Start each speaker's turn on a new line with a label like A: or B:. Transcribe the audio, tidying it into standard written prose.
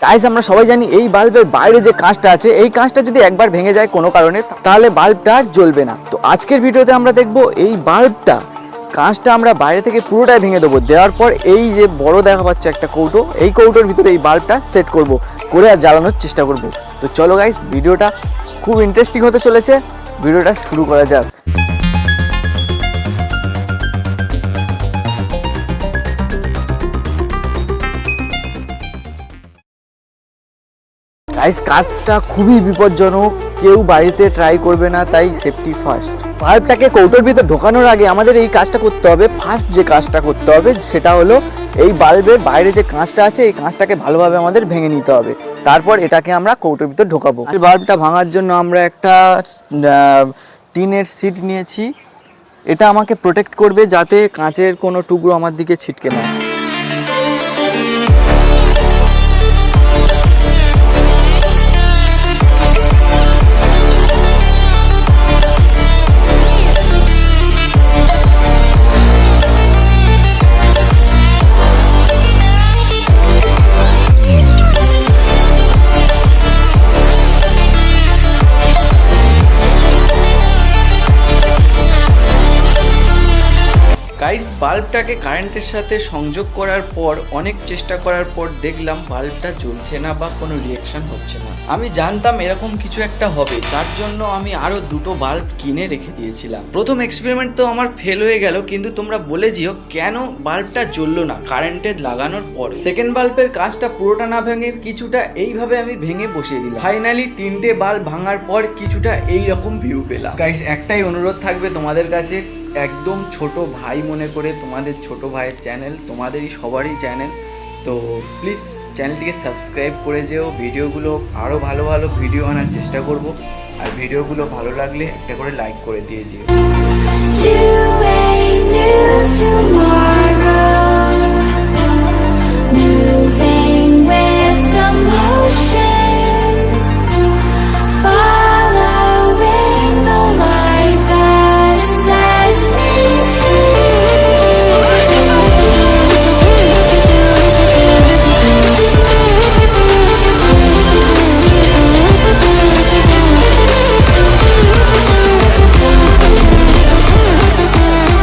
A: Guys আমরা সবাই জানি এই বাল্বের বাইরে যে কাঁচটা আছে এই কাঁচটা যদি একবার ভেঙে যায় কোনো কারণে তাহলে বাল্বটা আর জ্বলবে না। তো আজকের ভিডিওতে আমরা দেখব এই বাল্বটা কাঁচটা আমরা বাইরে থেকে পুরোটাই ভেঙে দেবো, দেওয়ার পর এই যে বড় দেখা পাচ্ছে একটা কৌটো, এই কৌটোর ভিতরে এই বাল্বটা সেট করব, করে আর জ্বালানোর চেষ্টা করব। তো চলো গাইস, ভিডিওটা খুব ইন্টারেস্টিং হতে চলেছে, ভিডিওটা শুরু করা যাক। গাইস কাজটা খুবই বিপজ্জনক, কেউ বাড়িতে ট্রাই করবে না, তাই সেফটি ফার্স্ট। বাল্বটাকে কৌটোর ভিতর ঢোকানোর আগে আমাদের এই কাজটা করতে হবে। ফার্স্ট যে কাজটা করতে হবে সেটা হলো এই বাল্বের বাইরে যে কাঁচটা আছে এই কাঁচটাকে ভালোভাবে আমাদের ভেঙে নিতে হবে, তারপর এটাকে আমরা কৌটোর ভিতর ঢোকাবো। বাল্বটা ভাঙার জন্য আমরা একটা টিনের সিট নিয়েছি, এটা আমাকে প্রোটেক্ট করবে যাতে কাঁচের কোনো টুকরো আমার দিকে ছিটকে না। গাইস বাল্বটাকে কারেন্টের সাথে সংযোগ করার পর অনেক চেষ্টা করার পর দেখলাম বাল্বটা জ্বলছে না বা কোনো রিঅ্যাকশন হচ্ছে না। আমি জানতাম এরকম কিছু একটা হবে, তার জন্য আমি আরো দুটো বাল্ব কিনে রেখে দিয়েছিলাম। প্রথম এক্সপেরিমেন্ট তো আমার ফেল হয়ে গেল, কিন্তু তোমরা বলে দিও কেন বাল্বটা জ্বললো না কারেন্টে লাগানোর পর। সেকেন্ড বাল্বের কাজটা পুরোটা না ভেঙে কিছুটা এইভাবে আমি ভেঙে বসিয়ে দিলাম। ফাইনালি তিনটে বাল্ব ভাঙার পর কিছুটা এইরকম ভিউ পেলাম। গাইস একটাই অনুরোধ থাকবে তোমাদের কাছে, একদম ছোট ভাই মনে করে, তোমাদের ছোট ভাইয়ের চ্যানেল, তোমাদেরই সবারই চ্যানেল, তো প্লিজ চ্যানেলটিকে সাবস্ক্রাইব করে যেও। ভিডিওগুলো আরও ভালো ভালো ভিডিও আনার চেষ্টা করব, আর ভিডিওগুলো ভালো লাগলে একটা করে লাইক করে দিয়ে যেও।